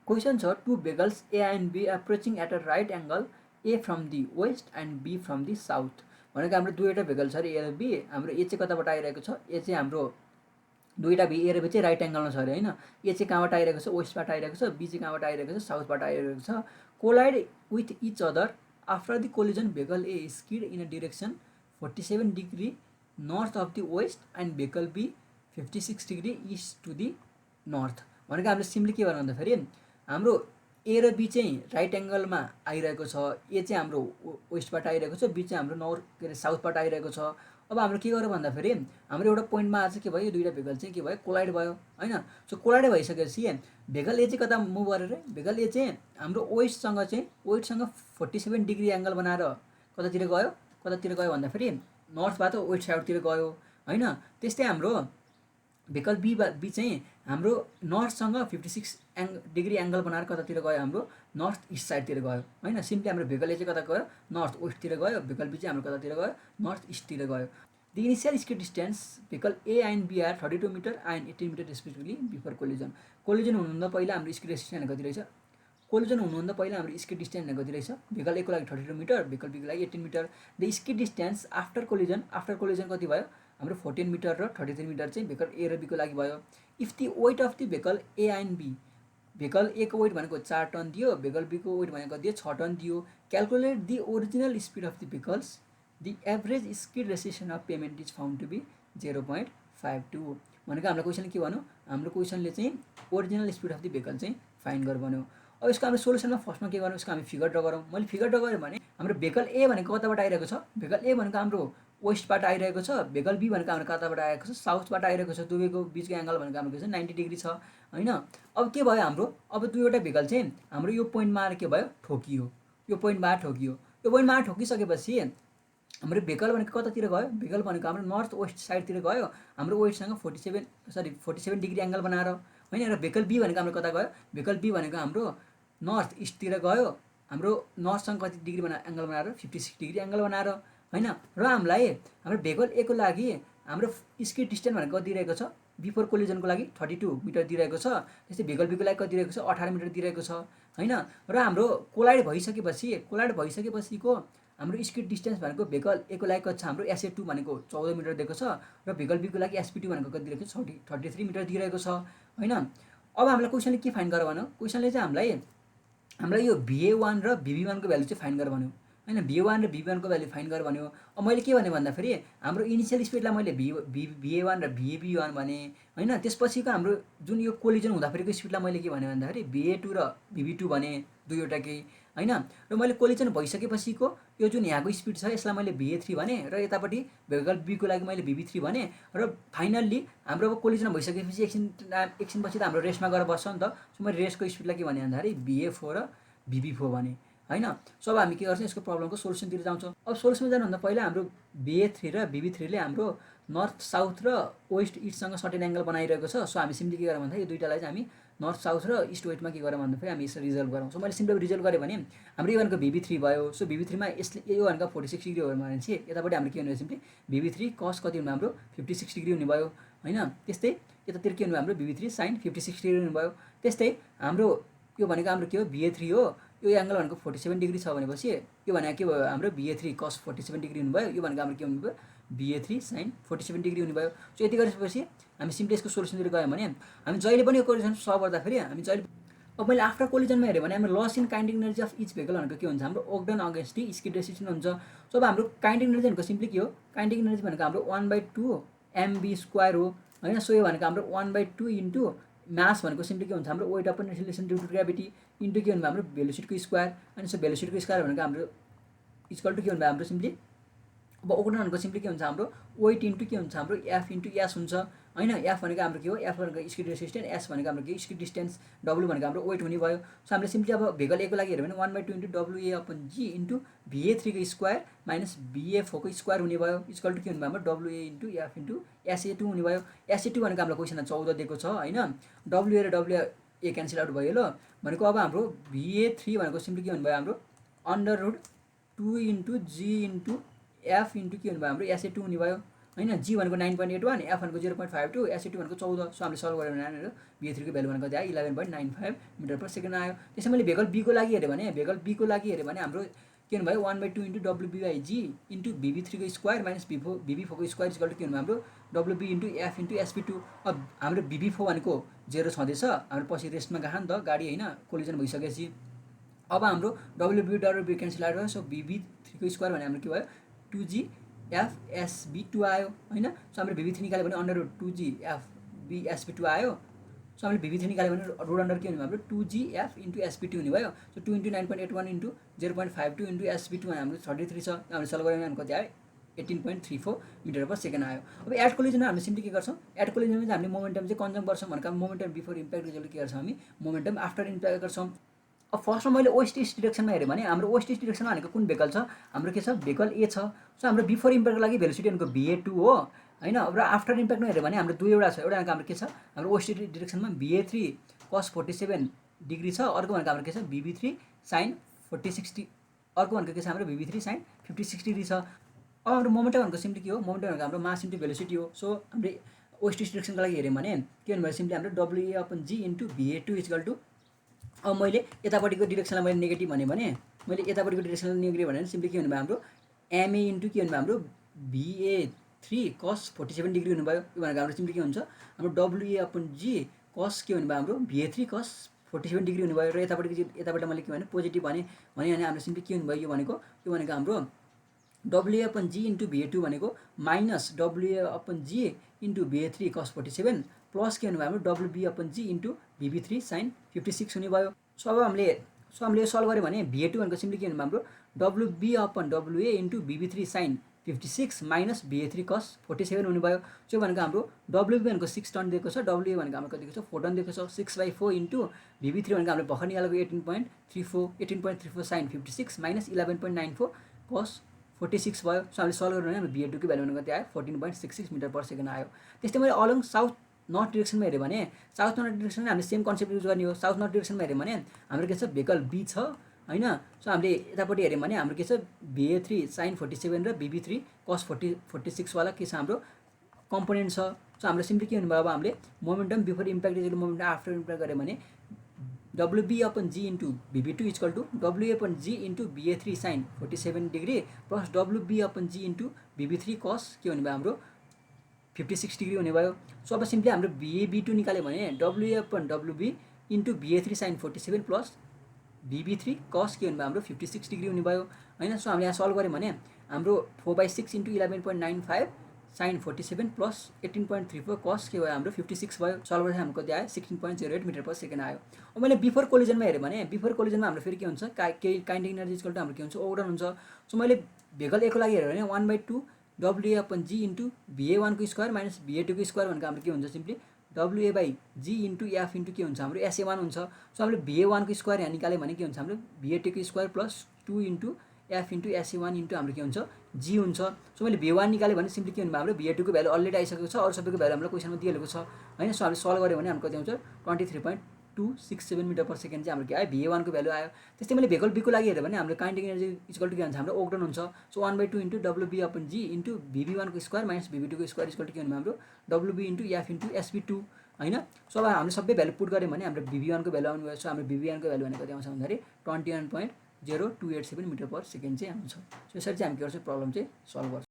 Question छ two vehicles A and B approaching at a right angle A from the west and B from the south भनेको हाम्रो दुईवटा भेगल छ अरे ए र बी हाम्रो ए चाहिँ कताबाट आइरहेको छ ए चाहिँ हाम्रो दुईवटा बी ए र बी चाहिँ राइट एङ्गलमा छ अरे होइन ए चाहिँ कहाँबाट आइरहेको छ वेस्टबाट आइरहेको छ बी चाहिँ कहाँबाट आइरहेको छ साउथबाट आइरहेको छ collide with each other after the collision vehicle A skid in a direction 47 degree north of the west and vehicle B 56 degree east to the north भनेको हामीले सिम्पली के गर्नु भन्दाखेरि हाम्रो ए र बी चाहिँ राइट एङ्गलमा आइरहेको छ ए चाहिँ हाम्रो वेस्टबाट आइरहेको छ बी चाहिँ हाम्रो नर्थ के अरे साउथबाट आइरहेको छ अब हाम्रो के गर्यो भन्दाखेरि हाम्रो एउटा पोइन्टमा आज के भयो यो दुईवटा भेगल चाहिँ के भयो कोलाइड भयो होइन सो कोलाइड भइसकेपछि भेगल ए चाहिँ कता मुभ गरेर भेगल ए चाहिँ हाम्रो वेस्टसँग 47 डिग्री एङ्गल बनाएर कतातिर गयो भन्दाखेरि नर्थबाट वेस्ट साइडतिर गयो होइन त्यस्तै हाम्रो भेगल बी चाहिँ हाम्रो नर्थसँग 56 डिग्री एङ्गल बनाएर कतातिर गयो हाम्रो नर्थ इस्ट साइडतिर गयो होइन सिम्पली हाम्रो भेगल ए चाहिँ कता गयो नर्थ वेस्टतिर गयो भेगल बी चाहिँ हाम्रो कतातिर गयो नर्थ इस्टतिर गयो the initial skid distance vehicle A and B are 32 metre and 18 metre respectively before collision हुनुभन्दा पहिला हाम्रो स्किड डिस्टेन्स कति रहेछ कोलिजन हुनुभन्दा पहिला हाम्रो स्किड डिस्टेन्स कति रहेछ भेगल ए को लागि 32 मिटर भेगल बी को लागि 18 metre the skid distance after collision कति भयो हाम्रो 14 मिटर र 33 मिटर चाहिँ भेगल ए र बी को लागि भयो if the weight of the vehicle A and B vehicle A को वेट भनेको 4 टन दियो भेगल बी को वेट भनेको दियो 6 टन दियो calculate the original speed of the vehicles the average skid resistance of pavement is found to be 0.52 भनेको हाम्रो question के भन्यो हाम्रो क्वेसनले चाहिँ original speed of the vehicle चाहिँ फाइन्ड गर भन्यो अब यसको हाम्रो सोल्युसनमा फर्स्टमा के गर्नु यसको हामी फिगर ड्र गरौँ मैले फिगर ड्र गरेँ भने हाम्रो भेगल ए भनेको कताबाट आइरहेको छ भेगल ए भनेको हाम्रो वेस्टबाट आइरहेको छ भेगल बी भनेको हाम्रो कताबाट आएको छ साउथबाट आइरहेको छ दुवैको बिचको एङ्गल भनेको हाम्रो के छ 90 डिग्री छ होइन अब के भयो हाम्रो अब दुईवटा भेगल चाहिँ हाम्रो यो पोइन्टमा आएर के भयो ठोकियो यो पोइन्टमा ठोकिसकेपछि हाम्रो भेगल भनेको कतातिर गयो भेगल भनेको हाम्रो नर्थ वेस्ट साइडतिर गयो हाम्रो वेस्टसँग 47 डिग्री एङ्गल बनाएर होइन र भेगल बी भनेको हाम्रो कता गयो भेगल बी भनेको हाम्रो नर्थ इस्टतिर गयो हाम्रो नर्थसँग कति डिग्री एङ्गल बनाएर 56 डिग्री एङ्गल बनाएर होइन र हामीलाई हाम्रो भेगल ए को लागि हाम्रो स्किड डिस्टेन्स भनेको दिइरहेको छ बिफोर कोलिजनको लागि 32 मिटर दिइरहेको छ त्यस्तै भेगल बी को लागि कति दिइरहेको छ 18 मिटर दिइरहेको छ होइन र हाम्रो कोलाइड भइसकेपछिको हाम्रो स्किड डिस्टेन्स भनेको भेगल ए को लागि कति छ हाम्रो SA2 भनेको 14 मिटर दिएको छ र भेगल बी को लागि SP2 भनेको कति दिइरहेको छ 33 मिटर दिइरहेको छ होइन अब हामीलाई क्वेसनले के फाइन्ड गर भन्यो क्वेसनले चाहिँ हामीलाई यो VA1 र VB1 को भ्यालु चाहिँ फाइन्ड गर भन्यो होइन VA1 र VB1 को भ्यालु फाइन्ड गर भन्यो अब मैले के भने भन्दाखेरि हाम्रो इनिसियल स्पिडलाई मैले VA1 र VB1 भने होइन त्यसपछिको हाम्रो जुन यो कोलिजन हुँदाखेरिको स्पिडलाई मैले के भने भन्दाखेरि VA2 र VB2 भने दुईवटाकै होइन र मैले कोलिजन भइसकेपछिको यो जुन यहाँको स्पिड छ यसलाई मैले VA3 भने र यतापट्टि भेगल बी को लागि मैले VB3 भने र फाइनल्ली हाम्रो अब कोलिजन भइसकेपछि एकछिनपछि त हाम्रो रेस्टमा गएर बस्छ नि त सो मैले रेस्टको स्पिडलाई के भने भन्दाखेरि VA4 र VB4 भने होइन सो अब हामी के गर्छौँ यसको प्रब्लमको सोल्युसनतिर जान्छौँ अब सोल्युसनमा जानुभन्दा पहिला हाम्रो VA3 र VB3 ले हाम्रो नर्थ साउथ र वेस्ट इस्टसँग सर्टेन एङ्गल बनाइरहेको छ सो हामी सिम्पली के गरौँ भन्दा यो दुईटालाई चाहिँ हामी नर्थ साउथ र इस्ट वेस्टमा के गरौँ भन्दाखेरि हामी यसरी रिजल्भ गरौँ सो मैले सिम्पली रिजल्भ गरेँ भने हाम्रो यो भनेको VB3 भयो सो VB3मा यसले यो भनेको 46 डिग्री हो भने चाहिँ यतापट्टि हाम्रो के हुने सिम्पली VB3 कस कति हुने हाम्रो 56 डिग्री हुने भयो होइन त्यस्तै यतातिर के हुने हाम्रो VB3 साइन 56 डिग्री हुने भयो त्यस्तै हाम्रो यो भनेको हाम्रो के हो VA3 हो यो एङ्गल भनेको 47 डिग्री छ भनेपछि यो भनेको के भयो हाम्रो VA3 कस 47 डिग्री हुनुभयो यो भनेको हाम्रो के हुनुभयो VA3 साइन 47 डिग्री हुने भयो सो यति गरेपछि हामी सिम्पली यसको सोल्युसनतिर गयौँ भने हामी जहिले पनि यो कोलिजन सल्भ गर्दाखेरि हामी जहिले अब मैले आफ्टर कोलिजनमा हेऱ्यो भने हाम्रो loss in kinetic energy of each vehicle भनेको के हुन्छ हाम्रो work done against the skid resistance हुन्छ सो अब हाम्रो काइनेटिक एनर्जी भनेको सिम्पली के हो काइनेटिक एनर्जी भनेको हाम्रो 1/2 mv² हो होइन सो यो भनेको हाम्रो 1/2 इन्टु मास भनेको सिम्पली के हुन्छ हाम्रो weight upon relation due to gravity into के हुन्छ हाम्रो भेलोसिटीको स्क्वायर अनि सो भेलोसिटीको स्क्वायर भनेको हाम्रो इक्वल टु के हुन्छ हाम्रो सिम्पली अब ओक्डन भनेको सिम्पली के हुन्छ हाम्रो वेट इन्टु के हुन्छ हाम्रो F इन्टु S हुन्छ होइन F भनेको हाम्रो के हो F भनेको स्किड रेसिस्टेन्स S भनेको हाम्रो के स्किड डिस्टेन्स W भनेको हाम्रो वेट हुने भयो सो हामीले सिम्पली अब भेगल ए को लागि हेऱ्यो भने 1/2 इन्टु WA/G इन्टु VA3 को स्क्वायर माइनस VA4 को स्क्वायर हुने भयो इक्वल टु के हुने भयो हाम्रो WA into F into SA2 हुने भयो SA2 भनेको हाम्रो क्वेसनमा 14 दिएको छ होइन WA र WA क्यान्सल आउट भयो ल भनेको अब हाम्रो VA3 भनेको सिम्पली के हुने भयो हाम्रो √2 into G into F into के हुने भयो हाम्रो SA2 हुने भयो हैन, जी भनेको 9.81, एफ भनेको 0.52, एसई2 भनेको 14। सो हामीले सल्भ गऱ्यौँ भने हाम्रो BA3 को भ्यालु भनेको आयो 11.95 मिटर पर सेकेन्ड आयो। त्यसै मैले भेकल बी को लागि हेऱ्यो भने हाम्रो के भन्नुभयो 1/2 इन्टु डब्लुबी/जी इन्टु VB3 को स्क्वायर माइनस VB4 को स्क्वायर इक्वल टु के भन्नुभयो हाम्रो WB into F into SP2। अब हाम्रो VB4 भनेको 0 छँदैछ, हाम्रो पछि रेस्टमा गयो नि त गाडी हैन, कोलिजन भइसकेपछि। अब हाम्रो डब्लुबी क्यान्सल आयो। सो VB3 को स्क्वायर भने हाम्रो के भयो 2GFSB2 आयो हैन। सो हामीले VB3 निकाल्यो भने अन्डर रुट 2GFBSB2 आयो। सो हामीले VB3 निकाल्यो भने रुट अन्डर के हुने हाम्रो 2GF इन्टु SP2 हुने भयो। So 2 into 9.81 into 0.52 into SP2 हाम्रो 33 छ। हामीले सल्भ गऱ्यौँ भने कति आयो 18.34 मिटर पर सेकेन्ड आयो। अब एड कोलिजनमा हामीले सिम्पली के गर्छौँ, एड कोलिजनमा चाहिँ हामीले मोमेन्टम चाहिँ कन्जर्भ गर्छौँ भनेको मोमेन्टम बिफोर इम्प्याक्ट रिजल्ट के गर्छौँ हामी मोमेन्टम आफ्टर इम्प्याक्ट गर्छौँ। अब फर्स्टमा मैले वेस्ट इस्ट डिरेक्सनमा हेरेँ भने हाम्रो वेस्ट इस्ट डिरेक्सनमा भनेको कुन भेकल छ, हाम्रो के छ भेकल ए छ। सो हाम्रो बिफोर इम्प्याक्टको लागि भेलोसिटी भनेको VA2 हो हैन। र आफ्टर इम्प्याक्टमा हेऱ्यो भने हाम्रो दुईवटा छ, एउटा भनेको हाम्रो के छ हाम्रो वेस्ट डिरेक्सनमा VA3 cos 47 डिग्री छ, अर्को भनेको हाम्रो के छ VB3 sin 46, अर्को भनेको के छ हाम्रो VB3 sin 56 डिग्री छ। अब हाम्रो मोमेन्टम भनेको सिम्पली के हो, मोमेन्टम भनेको हाम्रो मास इन्टु भेलोसिटी हो। सो हामीले वेस्ट इस्ट डिरेक्सनको लागि हेऱ्यौँ भने के भन्नुभयो सिम्पली हाम्रो WA/G into VA2 equal to, अब मैले यतापट्टिको डिरेक्सनलाई मैले नेगेटिभ भने मैले यतापट्टिको डिरेक्सनलाई नेगेटिभ भने सिम्पली के हुनुभयो हाम्रो MA इन्टु के भन्नुभयो हाम्रो VA3 cos 47 डिग्री हुनुभयो। यो भनेको हाम्रो सिम्पली के हुन्छ हाम्रो WA/G cos के भन्नुभयो हाम्रो VA3 cos 47 डिग्री हुनुभयो। र यतापट्टि मैले के भने पोजिटिभ भने हाम्रो सिम्पली के हुनुभयो यो भनेको हाम्रो WA/G इन्टु VA2 भनेको minus WA/G into VA3 cos 47 plus के भन्नुभयो हाम्रो WB/G इन्टु VB3 sin 56 हुने भयो। सो अब हामीले यो सल्भ गऱ्यो भने VA2 भनेको सिम्पली के भन्नुभयो हाम्रो WB/WA into VB3 sin 56 minus VA3 cos 47 हुने भयो। सो भनेको हाम्रो WB भनेको 6 टन दिएको छ, WA भनेको हाम्रो कति दिएको छ 4 टन दिएको छ। 6/4 इन्टु VB3 भनेको हामीले भर्खर निकालेको 18.34 sin 56 माइनस 11.94 cos 46 भयो। सो हामीले सल्भ गर्यो भने हाम्रो VA2 को भ्यालु भनेको कति आयो 14.66 मिटर पर सेकेन्ड आयो। त्यस्तै मैले अलङ साउथ नर्थ डिरेक्सनमा हेऱ्यो भने साउथ नर्थ डिरेक्सनमा हामीले सेम कन्सेप्ट युज गर्ने हो। साउथ नर्थ डिरेक्सनमा हेऱ्यो भने हाम्रो के छ भेकल बी छ हैन। सो हामीले यतापट्टि हेऱ्यौँ भने हाम्रो के छ VA3 sin 47 र VB3 cos 46 वाला के छ हाम्रो कम्पोनेन्ट छ। सो हाम्रो सिम्पली के हुनुभयो अब हामीले momentum before impact equal momentum after impact गऱ्यो भने WB/G into VB2 equal to WA/G into VA3 sin 47 degree plus WB/G into VB3 cos के हुने भयो हाम्रो 56 डिग्री हुने भयो। सो अब सिम्पली हाम्रो VB2 निकाल्यो भने WA/WB into VA3 sin 47 plus VB3 cos के हुने भयो हाम्रो 56 डिग्री हुने भयो हैन। सो हामीले यहाँ सल्भ गऱ्यौँ भने हाम्रो 4/6 इन्टु 11.95 sin 47 प्लस 18.34 cos के भयो हाम्रो 56 भयो। सल्भ गर्दा हाम्रो कति आयो 16.08 मिटर पर सेकेन्ड आयो। अब मैले बिफोर कोलिजनमा हेऱ्यो भने बिफोर कोलिजनमा हाम्रो फेरि के हुन्छ काइनेटिक एनर्जी इक्वल टु हाम्रो के हुन्छ ओगडन हुन्छ। सो मैले भेकल ए को लागि हेऱ्यो भने 1/2 WA/G इन्टु VA1 को स्क्वायर माइनस VA2 को स्क्वायर भनेको हाम्रो के हुन्छ simply WA/G into F into के हुन्छ हाम्रो SA1 हुन्छ। सो हामीले VA1 को स्क्वायर यहाँ निकाल्यो भने के हुन्छ हाम्रो VA2 को square plus 2 into F into SA1 into हाम्रो के हुन्छ G हुन्छ। सो मैले VA1 निकाल्यो भने सिम्पली के हुनु हाम्रो VA2 को भ्यालु अलरेडी आइसकेको छ, अरू सबैको भ्यालु हामीलाई क्वेसनमा दिइहालेको छ हैन। सो हामीले सल्भ गऱ्यो भने हाम्रो कति आउँछ 23.267 मिटर पर सेकेन्ड चाहिँ हाम्रो के आयो VA1 को भ्यालु आयो। त्यस्तै मैले भेकल बी को लागि हेऱ्यो भने हाम्रो काइनेटिक एनर्जी इक्वल टु के हुन्छ हाम्रो ओगडन हुन्छ। So 1/2 into WB/G into VB1 को स्क्वायर माइनस VB2 को स्क्वायर इक्वल टु के हुनु हाम्रो WB into F into SP2 हैन। सो अब हामीले सबै भ्यालु पुट गऱ्यौँ भने हाम्रो VB1 को भ्यालु आउनु भयो। सो हाम्रो VB1 को भ्यालु भनेको कति आउँछ भन्दाखेरि 21.0287 मिटर पर सेकेन्ड चाहिँ आउँछ। सो यसरी चाहिँ हामी के गर्छौँ प्रब्लम चाहिँ सल्भ गर्छौँ।